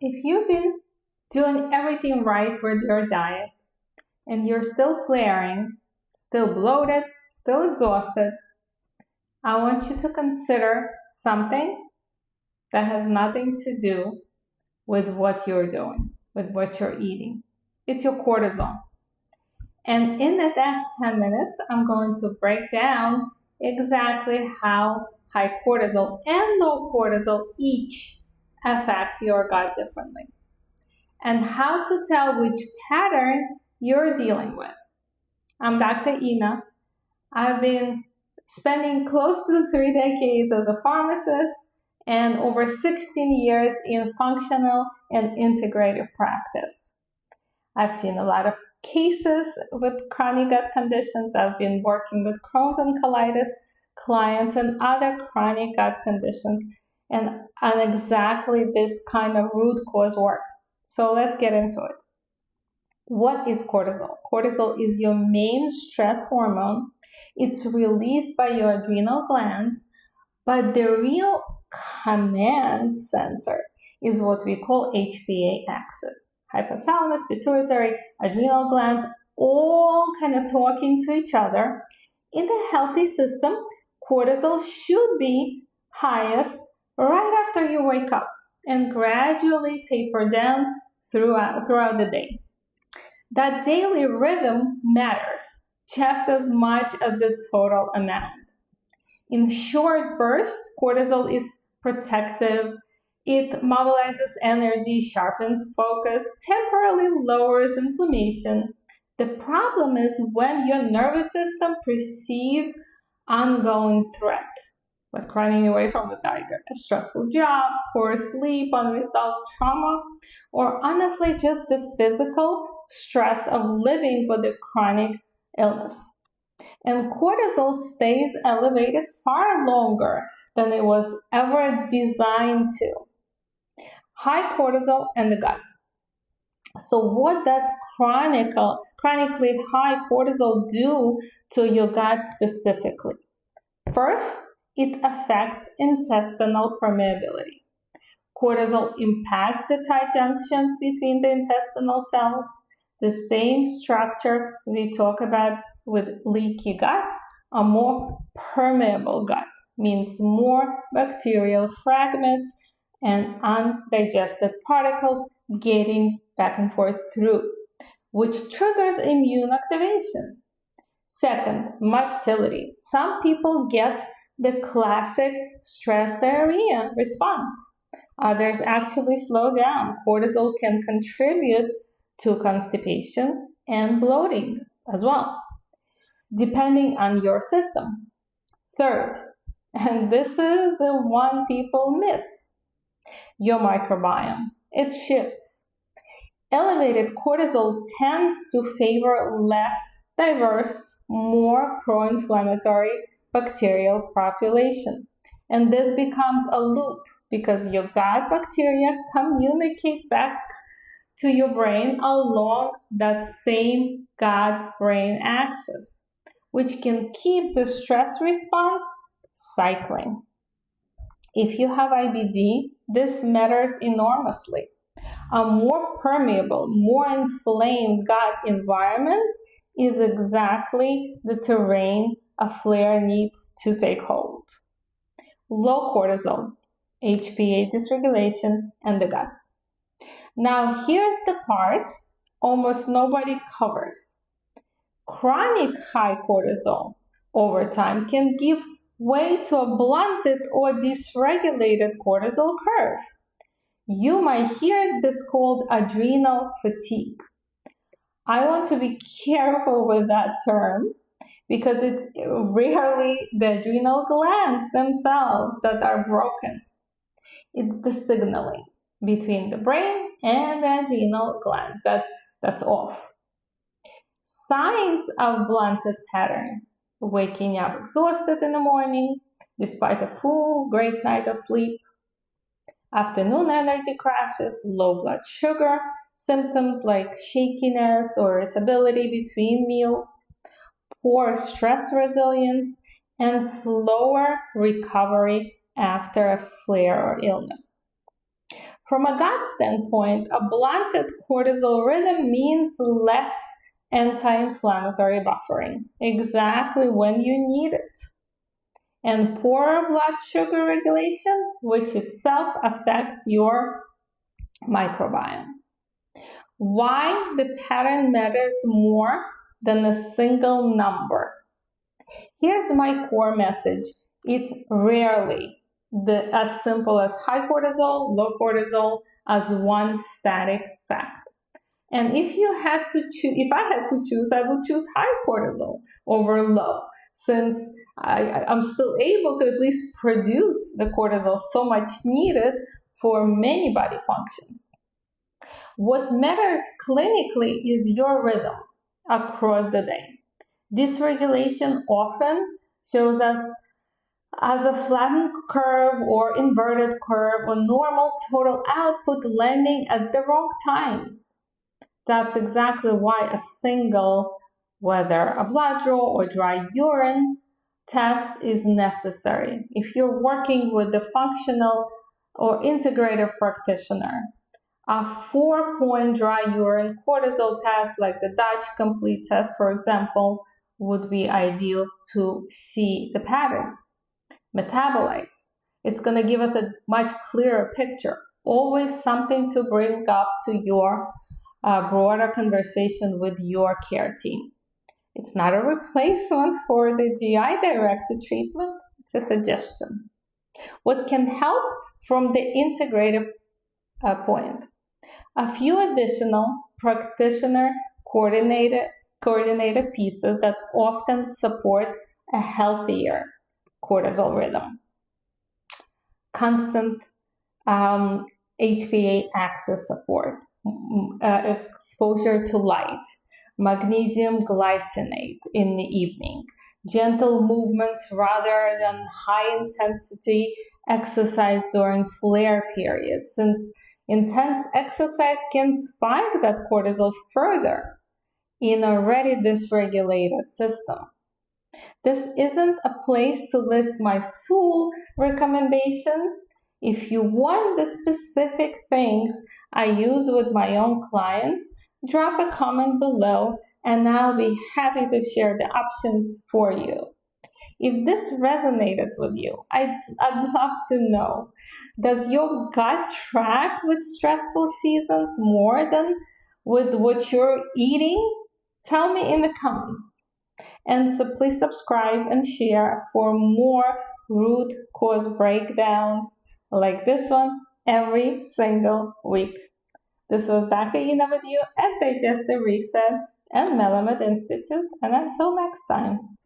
if you've been doing everything right with your diet and you're still flaring, still bloated, still exhausted, I want you to consider something that has nothing to do with what you're doing, with what you're eating. It's your cortisol. And in the next 10 minutes, I'm going to break down exactly how high cortisol and low cortisol each affect your gut differently, and how to tell which pattern you're dealing with. I'm Dr. Ina. I've been spending close to 3 decades as a pharmacist and over 16 years in functional and integrative practice. I've seen a lot of cases with chronic gut conditions. I've been working with Crohn's and Colitis clients and other chronic gut conditions and on exactly this kind of root cause work. So let's get into it. What is cortisol? Cortisol is your main stress hormone. It's released by your adrenal glands, but the real command center is what we call HPA axis. Hypothalamus, pituitary, adrenal glands, all kind of talking to each other. In the healthy system, cortisol should be highest right after you wake up and gradually taper down throughout the day. That daily rhythm matters just as much as the total amount. In short bursts, cortisol is protective. It mobilizes energy, sharpens focus, temporarily lowers inflammation. The problem is when your nervous system perceives ongoing threat, like running away from a tiger, a stressful job, poor sleep, unresolved trauma, or honestly just the physical stress of living with a chronic illness. And cortisol stays elevated far longer than it was ever designed to. High cortisol and the gut. So what does chronically high cortisol do to your gut specifically? First, it affects intestinal permeability. Cortisol impacts the tight junctions between the intestinal cells, the same structure we talk about with leaky gut. A more permeable gut means more bacterial fragments and undigested particles getting back and forth through, which triggers immune activation. Second, motility. Some people get the classic stress diarrhea response. Others actually slow down. Cortisol can contribute to constipation and bloating as well, depending on your system. Third, and this is the one people miss, your microbiome. It shifts. Elevated cortisol tends to favor less diverse, more pro-inflammatory bacterial population. And this becomes a loop because your gut bacteria communicate back to your brain along that same gut-brain axis, which can keep the stress response cycling. If you have IBD, this matters enormously. A more permeable, more inflamed gut environment is exactly the terrain a flare needs to take hold. Low cortisol, HPA dysregulation, and the gut. Now here's the part almost nobody covers. Chronic high cortisol over time can give way to a blunted or dysregulated cortisol curve. You might hear this called adrenal fatigue. I want to be careful with that term because it's rarely the adrenal glands themselves that are broken. It's the signaling between the brain and the adrenal gland that's off. Signs of blunted pattern: waking up exhausted in the morning despite a full, great night of sleep, afternoon energy crashes, low blood sugar, symptoms like shakiness or irritability between meals, poor stress resilience, and slower recovery after a flare or illness. From a gut standpoint, a blunted cortisol rhythm means less anti-inflammatory buffering, exactly when you need it, and poorer blood sugar regulation, which itself affects your microbiome. Why the pattern matters more than a single number? Here's my core message. It's rarely as simple as high cortisol, low cortisol as one static fact. And if I had to choose, I would choose high cortisol over low, since I'm still able to at least produce the cortisol so much needed for many body functions. What matters clinically is your rhythm across the day. Dysregulation often shows us as a flattened curve or inverted curve or normal total output landing at the wrong times. That's exactly why a single, whether a blood draw or dry urine test, is necessary. If you're working with a functional or integrative practitioner, a 4-point dry urine cortisol test, like the Dutch complete test, for example, would be ideal to see the pattern. Metabolites, it's going to give us a much clearer picture. Always something to bring up to your broader conversation with your care team. It's not a replacement for the GI-directed treatment, it's a suggestion. What can help from the integrative point? A few additional practitioner coordinated pieces that often support a healthier cortisol rhythm. Constant HPA axis support, exposure to light, magnesium glycinate in the evening, gentle movements rather than high intensity exercise during flare periods, since intense exercise can spike that cortisol further in a already dysregulated system. This isn't a place to list my full recommendations. If you want the specific things I use with my own clients, drop a comment below and I'll be happy to share the options for you. If this resonated with you, I'd love to know, does your gut track with stressful seasons more than with what you're eating? Tell me in the comments. And so please subscribe and share for more root cause breakdowns like this one every single week. This was Dr. Ina with you at Digestive Reset and Melamed Institute, and until next time.